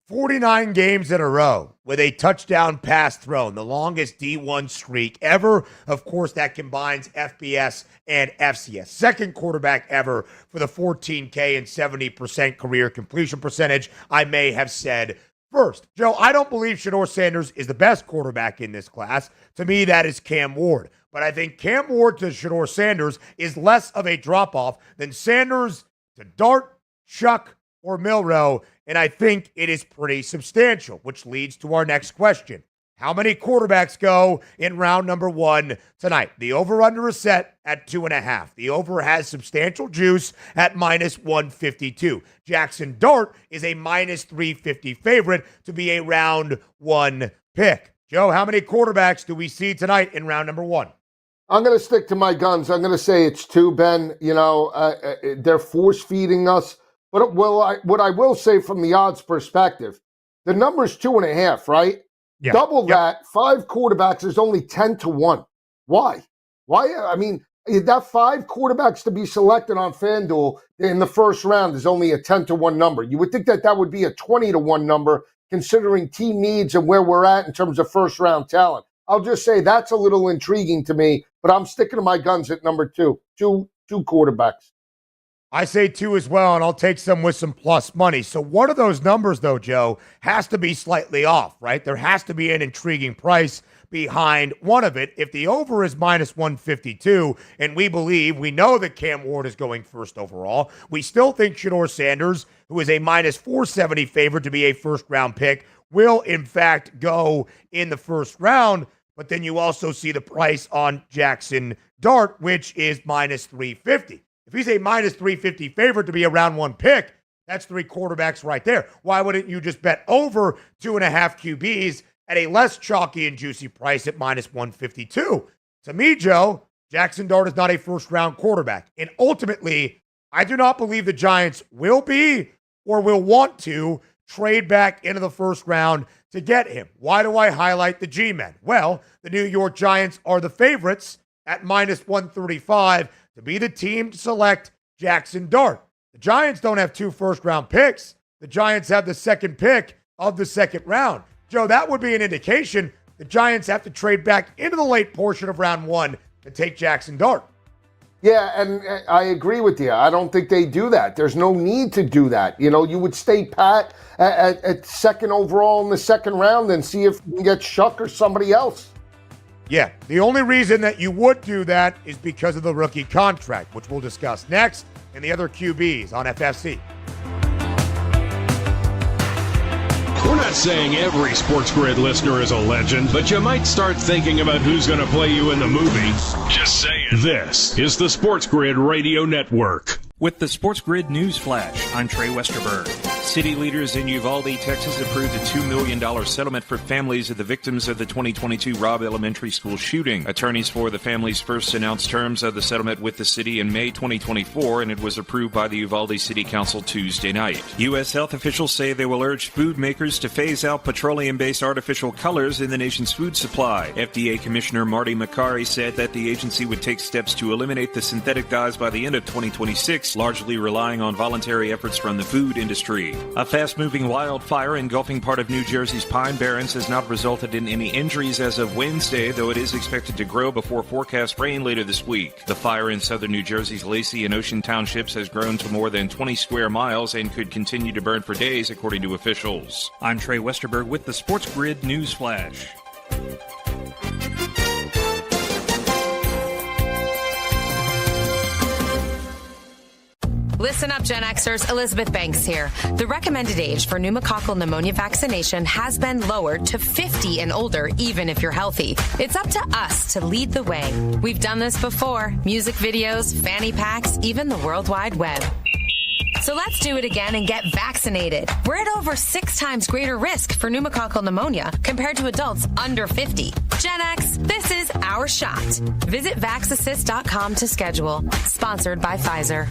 49 games in a row with a touchdown pass thrown, the longest D1 streak ever. Of course, that combines FBS and FCS. Second quarterback ever for the 14K and 70% career completion percentage. I may have said first. Joe, I don't believe Shedeur Sanders is the best quarterback in this class. To me, that is Cam Ward. But I think Cam Ward to Shedeur Sanders is less of a drop-off than Sanders to Dart, Chuck, or Milroe, and I think it is pretty substantial, which leads to our next question. How many quarterbacks go in round number 1 tonight? The over-under is set at 2.5. The over has substantial juice at minus 152. Jackson Dart is a minus 350 favorite to be a round 1 pick. Joe, how many quarterbacks do we see tonight in round number 1? I'm going to stick to my guns. I'm going to say it's 2, Ben. They're force-feeding us. But what I will say from the odds perspective, the number's 2.5, right? Yeah. Double that, 5 quarterbacks is only 10-1. Why? I mean, That 5 quarterbacks to be selected on FanDuel in the first round is only a 10-1 number. You would think that would be a 20-1 number, considering team needs and where we're at in terms of first-round talent. I'll just say that's a little intriguing to me, but I'm sticking to my guns at number 2. Two quarterbacks. I say 2 as well, and I'll take some with some plus money. So one of those numbers, though, Joe, has to be slightly off, right? There has to be an intriguing price behind one of it. If the over is minus 152, and we know that Cam Ward is going first overall, we still think Shedeur Sanders, who is a minus 470 favorite to be a first-round pick, will, in fact, go in the first round. But then you also see the price on Jackson Dart, which is minus 350. If he's a minus 350 favorite to be a round 1 pick, that's 3 quarterbacks right there. Why wouldn't you just bet over 2.5 QBs at a less chalky and juicy price at minus 152? To me, Joe, Jackson Dart is not a first-round quarterback. And ultimately, I do not believe the Giants will be or will want to trade back into the first round to get him. Why do I highlight the G-men? Well, the New York Giants are the favorites at minus 135 to be the team to select Jackson Dart. The Giants don't have 2 first-round picks. The Giants have the second pick of the second round. Joe, that would be an indication the Giants have to trade back into the late portion of round 1 to take Jackson Dart. Yeah, and I agree with you. I don't think they do that. There's no need to do that. You would stay pat at second overall in the second round and see if you can get Shuck or somebody else. Yeah, the only reason that you would do that is because of the rookie contract, which we'll discuss next, and the other QBs on FFC. We're not saying every SportsGrid listener is a legend, but you might start thinking about who's going to play you in the movie. Just saying. This is the SportsGrid Radio Network. With the SportsGrid News Flash, I'm Trey Westerberg. City leaders in Uvalde, Texas approved a $2 million settlement for families of the victims of the 2022 Robb Elementary School shooting. Attorneys for the families first announced terms of the settlement with the city in May 2024, and it was approved by the Uvalde City Council Tuesday night. U.S. health officials say they will urge food makers to phase out petroleum-based artificial colors in the nation's food supply. FDA Commissioner Marty McCarty said that the agency would take steps to eliminate the synthetic dyes by the end of 2026, largely relying on voluntary efforts from the food industry. A fast-moving wildfire engulfing part of New Jersey's Pine Barrens has not resulted in any injuries as of Wednesday, though it is expected to grow before forecast rain later this week. The fire in southern New Jersey's Lacey and Ocean Townships has grown to more than 20 square miles and could continue to burn for days, according to officials. I'm Trey Westerberg with the SportsGrid News Flash. Listen up, Gen Xers. Elizabeth Banks here. The recommended age for pneumococcal pneumonia vaccination has been lowered to 50 and older, even if you're healthy. It's up to us to lead the way. We've done this before. Music videos, fanny packs, even the World Wide Web. So let's do it again and get vaccinated. We're at over 6 times greater risk for pneumococcal pneumonia compared to adults under 50. Gen X, this is our shot. Visit vaxassist.com to schedule. Sponsored by Pfizer.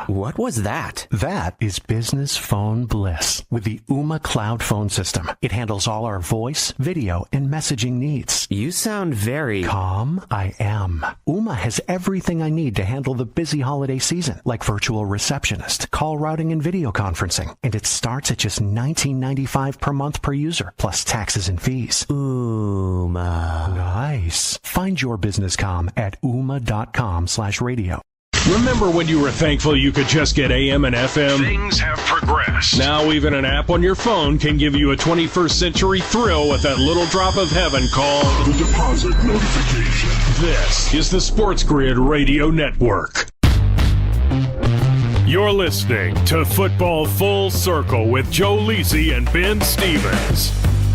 What was that? That is business phone bliss with the Ooma Cloud Phone System. It handles all our voice, video, and messaging needs. You sound very calm. I am. Ooma has everything I need to handle the busy holiday season, like virtual receptionist, call routing, and video conferencing. And it starts at just $19.95 per month per user, plus taxes and fees. Ooma. Nice. Find your business comm at ooma.com/radio. Remember when you were thankful you could just get AM and FM? Things have progressed. Now even an app on your phone can give you a 21st century thrill with that little drop of heaven called the deposit notification. This is the SportsGrid Radio Network. You're listening to Football Full Circle with Joe Lisi and Ben Stevens.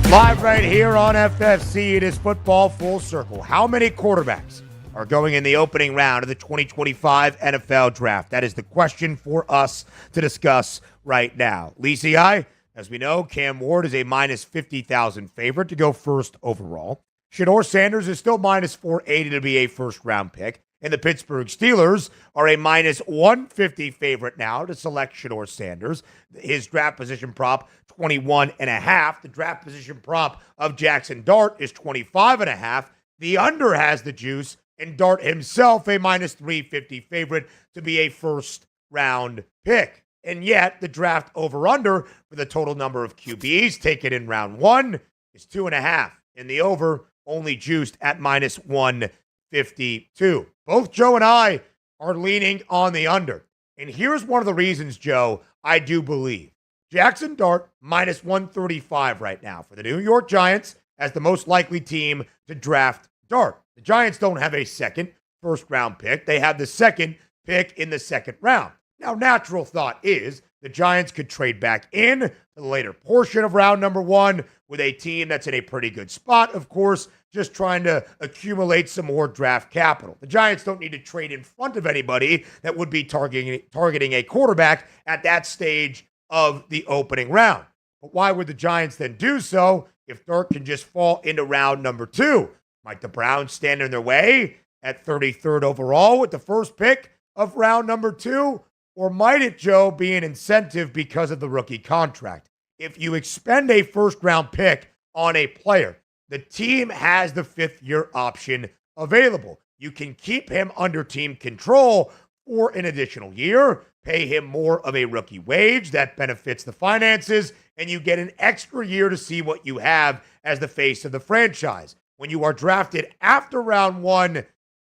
Live right here on FFC, it is Football Full Circle. How many quarterbacks are going in the opening round of the 2025 NFL Draft? That is the question for us to discuss right now. Lisi, as we know, Cam Ward is a minus 50,000 favorite to go first overall. Shedeur Sanders is still minus 480 to be a first-round pick. And the Pittsburgh Steelers are a minus 150 favorite now to select Shedeur Sanders. His draft position prop, 21.5. The draft position prop of Jackson Dart is 25.5. The under has the juice, and Dart himself a minus 350 favorite to be a first-round pick. And yet, the draft over-under for the total number of QBs taken in round 1 is 2.5, and the over only juiced at minus 152. Both Joe and I are leaning on the under. And here's one of the reasons, Joe, I do believe. Jackson Dart minus 135 right now for the New York Giants as the most likely team to draft Dart. The Giants don't have a second first-round pick. They have the second pick in the second round. Now, natural thought is the Giants could trade back in to the later portion of round number 1 with a team that's in a pretty good spot, of course, just trying to accumulate some more draft capital. The Giants don't need to trade in front of anybody that would be targeting a quarterback at that stage of the opening round. But why would the Giants then do so if Dart can just fall into round number 2? Might the Browns stand in their way at 33rd overall with the first pick of round number 2? Or might it, Joe, be an incentive because of the rookie contract? If you expend a first-round pick on a player, the team has the 5th-year option available. You can keep him under team control for an additional year, pay him more of a rookie wage that benefits the finances, and you get an extra year to see what you have as the face of the franchise. When you are drafted after round 1,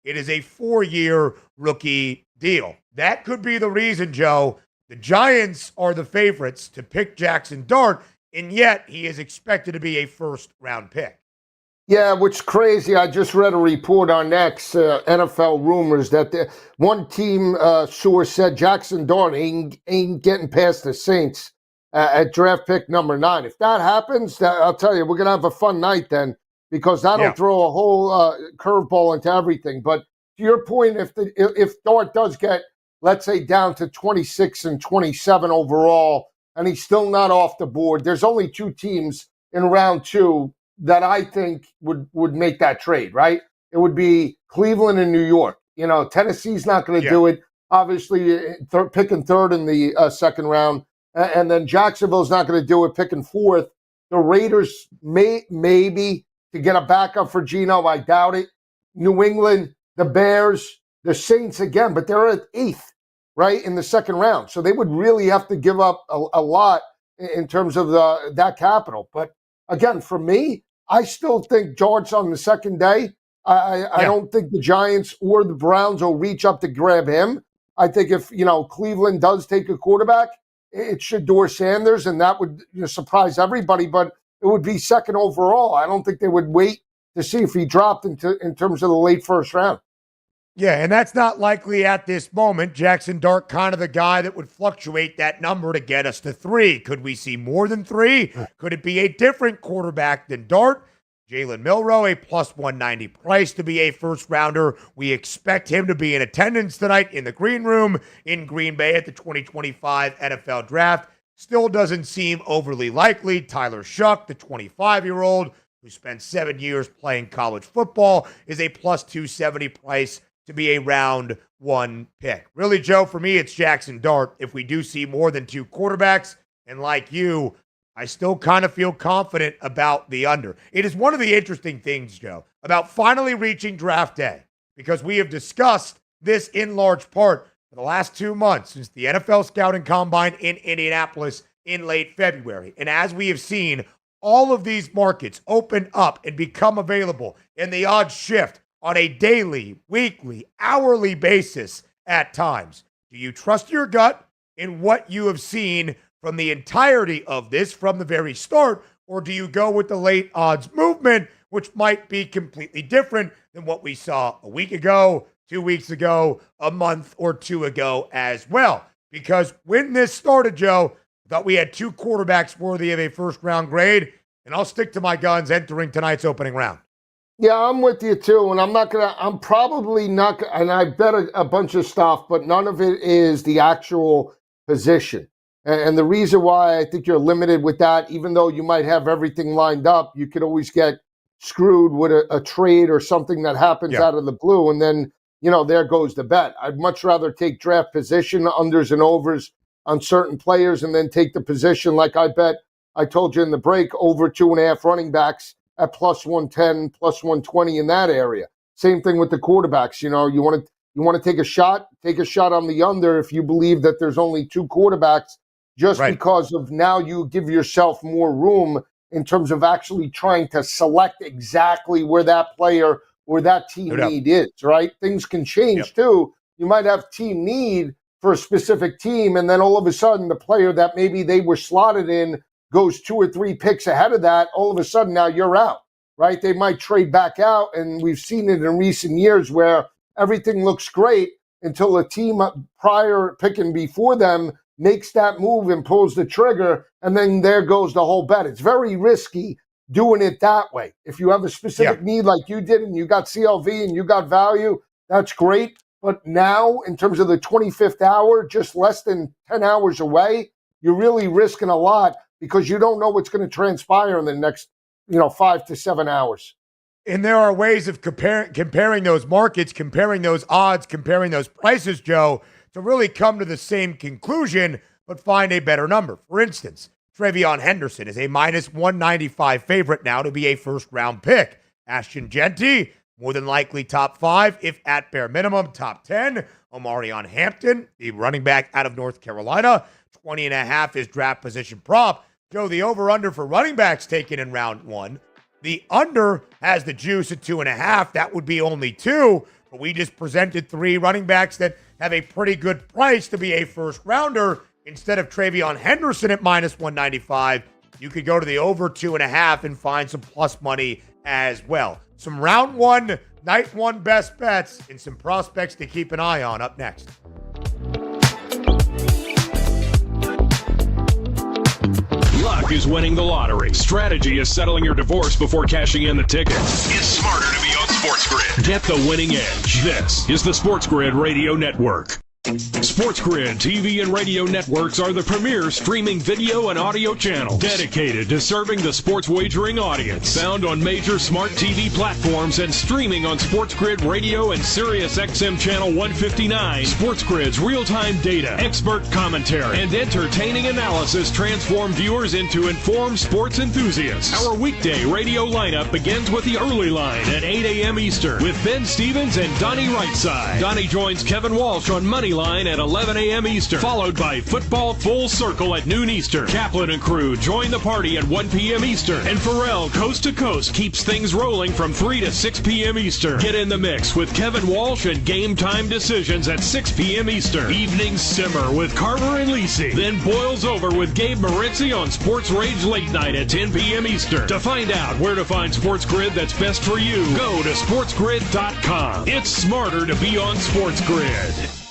it is a 4-year rookie deal. That could be the reason, Joe. The Giants are the favorites to pick Jackson Dart, and yet he is expected to be a first-round pick. Yeah, which crazy. I just read a report on X, NFL rumors, that one team source said Jackson Dart ain't getting past the Saints at draft pick number 9. If that happens, I'll tell you, we're going to have a fun night then, because that'll throw a whole curveball into everything. But to your point, if Dart does get, let's say, down to 26 and 27 overall, and he's still not off the board, there's only 2 teams in round 2 that I think would make that trade, right? It would be Cleveland and New York. You know, Tennessee's not going to do it. Obviously, picking 3rd in the second round. And then Jacksonville's not going to do it, picking 4th. The Raiders maybe to get a backup for Geno. I doubt it. New England, the Bears, the Saints again, but they're at 8th, right, in the second round. So they would really have to give up a lot in terms of that capital. But again, for me, I still think Dart's on the second day. I don't think the Giants or the Browns will reach up to grab him. I think if, Cleveland does take a quarterback, it should Dor Sanders, and that would surprise everybody, but it would be second overall. I don't think they would wait to see if he dropped in terms of the late first round. Yeah, and that's not likely at this moment. Jackson Dart, kind of the guy that would fluctuate that number to get us to 3. Could we see more than 3? Could it be a different quarterback than Dart? Jalen Milroe, a plus 190 price to be a first-rounder. We expect him to be in attendance tonight in the green room in Green Bay at the 2025 NFL Draft. Still doesn't seem overly likely. Tyler Shuck, the 25-year-old who spent 7 years playing college football, is a plus 270 price to be a round 1 pick. Really, Joe, for me, it's Jackson Dart. If we do see more than 2 quarterbacks, and like you, I still kind of feel confident about the under. It is one of the interesting things, Joe, about finally reaching draft day, because we have discussed this in large part for the last 2 months since the NFL Scouting Combine in Indianapolis in late February. And as we have seen, all of these markets open up and become available, and the odds shift on a daily, weekly, hourly basis at times. Do you trust your gut in what you have seen from the entirety of this from the very start, or do you go with the late odds movement, which might be completely different than what we saw a week ago, 2 weeks ago, a month or 2 ago as well? Because when this started, Joe, I thought we had 2 quarterbacks worthy of a first-round grade, and I'll stick to my guns entering tonight's opening round. Yeah, I'm with you too, and I'm probably not, and I bet a bunch of stuff, but none of it is the actual position. And the reason why I think you're limited with that, even though you might have everything lined up, you could always get screwed with a trade or something that happens out of the blue, and then, there goes the bet. I'd much rather take draft position, unders and overs on certain players, and then take the position like I told you in the break, over 2.5 running backs at plus 110, plus 120 in that area. Same thing with the quarterbacks. You want to take a shot on the under if you believe that there's only 2 quarterbacks, just because of now you give yourself more room in terms of actually trying to select exactly where that player or that team need is, right? Things can change too. You might have team need for a specific team, and then all of a sudden the player that maybe they were slotted in goes 2 or 3 picks ahead of that. All of a sudden now you're out, right? They might trade back out, and we've seen it in recent years where everything looks great until a team prior picking before them makes that move and pulls the trigger, and then there goes the whole bet. It's very risky doing it that way. If you have a specific need like you did and you got CLV and you got value, that's great. But now, in terms of the 25th hour, just less than 10 hours away, you're really risking a lot because you don't know what's going to transpire in the next, 5 to 7 hours. And there are ways of comparing those markets, comparing those odds, comparing those prices, Joe, to really come to the same conclusion, but find a better number. For instance, Travion Henderson is a minus 195 favorite now to be a first-round pick. Ashton Genty, more than likely top 5, if at bare minimum, top 10. Omarion Hampton, the running back out of North Carolina, 20.5 is draft position prop. Joe, the over-under for running backs taken in round 1. The under has the juice at 2.5. That would be only 2. But we just presented 3 running backs that have a pretty good price to be a first-rounder. Instead of Travion Henderson at minus 195, you could go to the over 2.5 and find some plus money as well. Some round 1, night 1 best bets and some prospects to keep an eye on up next. Luck is winning the lottery. Strategy is settling your divorce before cashing in the ticket. It's smarter to be on SportsGrid. Get the winning edge. This is the SportsGrid Radio Network. SportsGrid TV and radio networks are the premier streaming video and audio channels dedicated to serving the sports wagering audience. Found on major smart TV platforms and streaming on SportsGrid Radio and Sirius XM Channel 159. SportsGrid's real-time data, expert commentary, and entertaining analysis transform viewers into informed sports enthusiasts. Our weekday radio lineup begins with the early line at 8 a.m. Eastern with Ben Stevens and Donnie Rightside. Donnie joins Kevin Walsh on Moneyline at 11 a.m. Eastern, followed by Football Full Circle at noon Eastern. Kaplan and crew join the party at 1 p.m. Eastern, and Pharrell Coast to Coast keeps things rolling from 3 to 6 p.m. Eastern. Get in the mix with Kevin Walsh and Game Time Decisions at 6 p.m. Eastern. Evenings simmer with Carver and Lisi, then boils over with Gabe Moritzi on Sports Rage Late Night at 10 p.m. Eastern. To find out where to find SportsGrid that's best for you, go to sportsgrid.com. It's smarter to be on SportsGrid.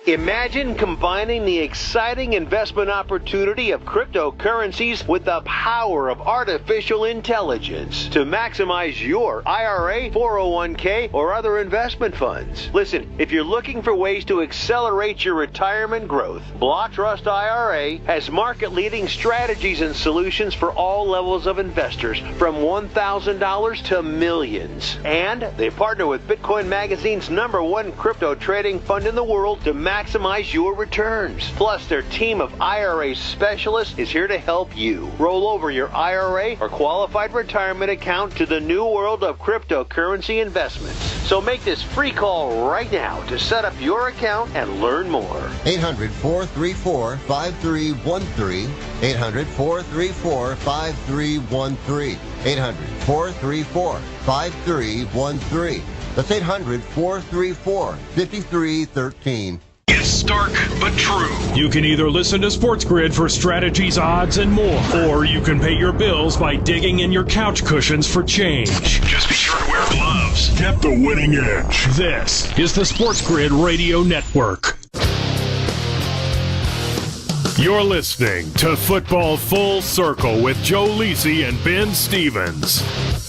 Imagine combining the exciting investment opportunity of cryptocurrencies with the power of artificial intelligence to maximize your IRA, 401k, or other investment funds. Listen, if you're looking for ways to accelerate your retirement growth, Block Trust IRA has market-leading strategies and solutions for all levels of investors, from $1,000 to millions. And they partner with Bitcoin Magazine's #1 crypto trading fund in the world to maximize your returns. Plus, their team of IRA specialists is here to help you roll over your IRA or qualified retirement account to the new world of cryptocurrency investments. So make this free call right now to set up your account and learn more. 800-434-5313. 800-434-5313. 800-434-5313. That's 800-434-5313. It's stark but true. You can either listen to SportsGrid for strategies, odds, and more, or you can pay your bills by digging in your couch cushions for change. Just be sure to wear gloves. Get the winning edge. This is the SportsGrid Radio Network. You're listening to Football Full Circle with Joe Lisi and Ben Stevens.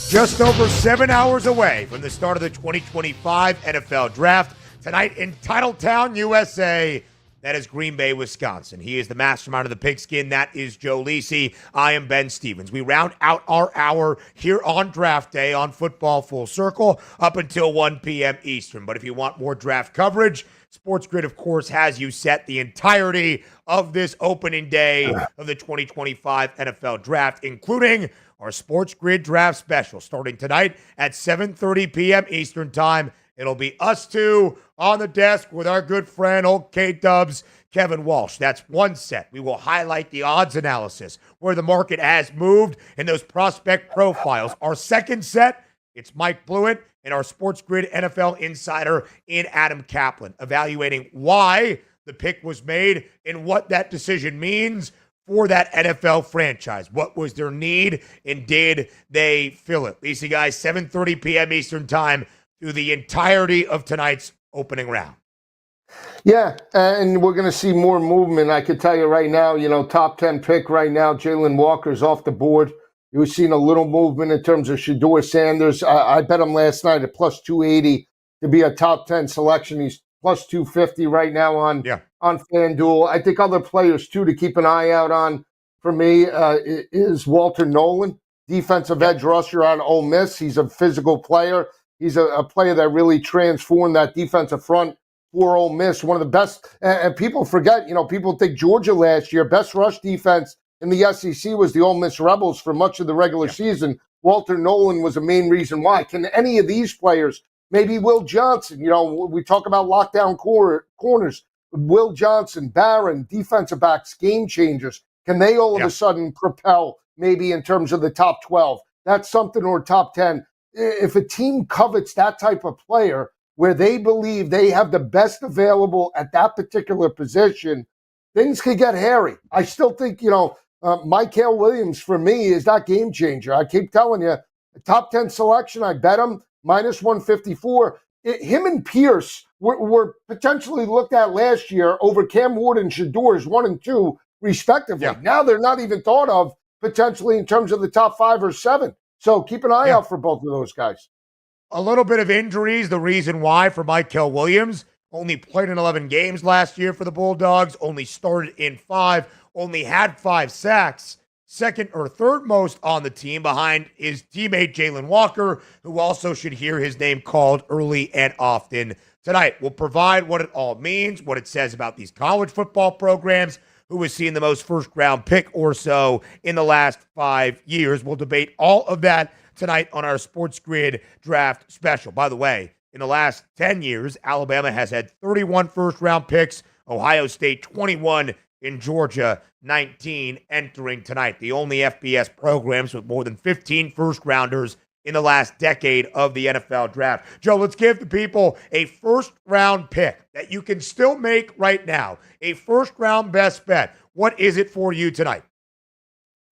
Just over 7 hours away from the start of the 2025 NFL Draft. Tonight in Titletown, USA, that is Green Bay, Wisconsin. He is the mastermind of the pigskin. That is Joe Lisi. I am Ben Stevens. We round out our hour here on Draft Day on Football Full Circle up until 1 p.m. Eastern. But if you want more draft coverage, SportsGrid, of course, has you set the entirety of this opening day of the 2025 NFL Draft, including our SportsGrid Draft Special, starting tonight at 7:30 p.m. Eastern Time. It'll be us two on the desk with our good friend, old K-Dubs, Kevin Walsh. That's one set. We will highlight the odds analysis, where the market has moved, and those prospect profiles. Our second set, it's Mike Blewett and our SportsGrid NFL insider in Adam Kaplan, evaluating why the pick was made and what that decision means for that NFL franchise. What was their need, and did they fill it? Lisa, guys, 7:30 p.m. Eastern Time through the entirety of tonight's opening round. Yeah, and we're going to see more movement. I could tell you right now, top 10 pick right now, Jalen Walker's off the board. We've seen a little movement in terms of Shedeur Sanders. I bet him last night at plus 280 to be a top 10 selection. He's plus 250 right now on FanDuel. I think other players, too, to keep an eye out on for me is Walter Nolan, defensive edge rusher on Ole Miss. He's a physical player. He's a player that really transformed that defensive front for Ole Miss. One of the best, and people forget, people think Georgia last year, best rush defense in the SEC was the Ole Miss Rebels for much of the regular season. Walter Nolan was the main reason why. Can any of these players, maybe Will Johnson, we talk about lockdown corners, Will Johnson, Barron, defensive backs, game changers, can they all of a sudden propel maybe in terms of the top 12? That's something, or top 10. If a team covets that type of player where they believe they have the best available at that particular position, things could get hairy. I still think, Mykel Williams, for me, is that game changer. I keep telling you, top 10 selection, I bet him, minus 154. Him and Pierce were potentially looked at last year over Cam Ward and Shedeur 1 and 2, respectively. Yeah. Now they're not even thought of potentially in terms of the top 5 or 7. So keep an eye out for both of those guys. A little bit of injuries, the reason why for Mykel Williams. Only played in 11 games last year for the Bulldogs, only started in 5, only had 5 sacks. Second or third most on the team behind his teammate Jalen Walker, who also should hear his name called early and often tonight. We'll provide what it all means, what it says about these college football programs, who has seen the most first-round pick or so in the last 5 years. We'll debate all of that tonight on our SportsGrid Draft Special. By the way, in the last 10 years, Alabama has had 31 first-round picks, Ohio State 21, in Georgia 19 entering tonight. The only FBS programs with more than 15 first-rounders in the last decade of the NFL draft. Joe, let's give the people a first-round pick that you can still make right now. A first-round best bet. What is it for you tonight?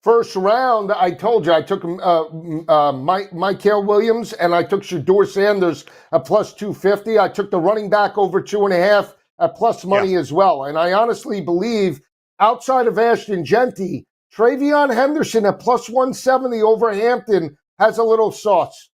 First round, I told you, I took Mykel Williams, and I took Shedeur Sanders at plus 250. I took the running back over 2.5 at plus money as well. And I honestly believe, outside of Ashton Genty, Travion Henderson at plus 170 over Hampton has a little sauce.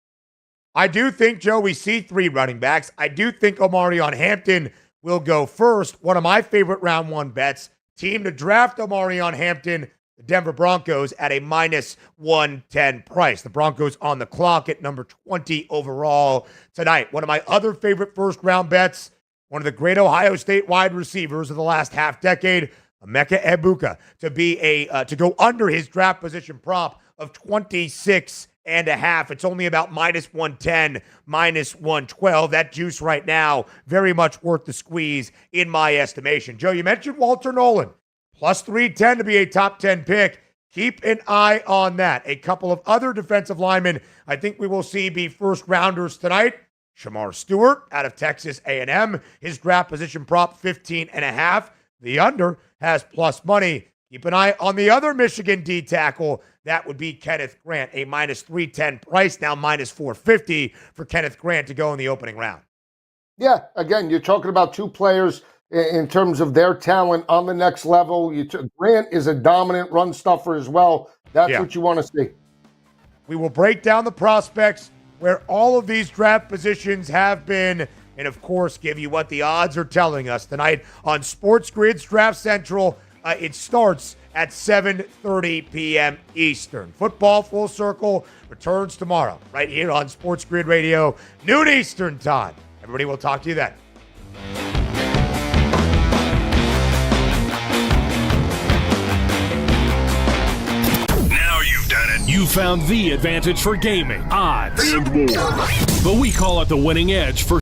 I do think, Joe, we see 3 running backs. I do think Omarion Hampton will go first. One of my favorite round 1 bets, team to draft Omarion Hampton, the Denver Broncos, at a minus 110 price. The Broncos on the clock at number 20 overall tonight. One of my other favorite first-round bets, one of the great Ohio State wide receivers of the last half decade, Emeka Egbuka, to go under his draft position prop of 26.5. It's only about minus 110, minus 112. That juice right now, very much worth the squeeze in my estimation. Joe, you mentioned Walter Nolan, plus 310 to be a top 10 pick. Keep an eye on that. A couple of other defensive linemen I think we will see be first-rounders tonight. Shamar Stewart out of Texas A&M. His draft position prop 15.5. The under has plus money. Keep an eye on the other Michigan D tackle. That would be Kenneth Grant, a minus 310 price, now minus 450 for Kenneth Grant to go in the opening round. Yeah, again, you're talking about 2 players in terms of their talent on the next level. Grant is a dominant run stuffer as well. That's what you want to see. We will break down the prospects where all of these draft positions have been, and of course give you what the odds are telling us tonight on SportsGrid's Draft Central. It starts at 7:30 p.m. Eastern. Football Full Circle returns tomorrow right here on SportsGrid Radio, noon Eastern time. Everybody, will talk to you then. Now you've done it. You've found the advantage for gaming, odds, and more. But we call it the winning edge for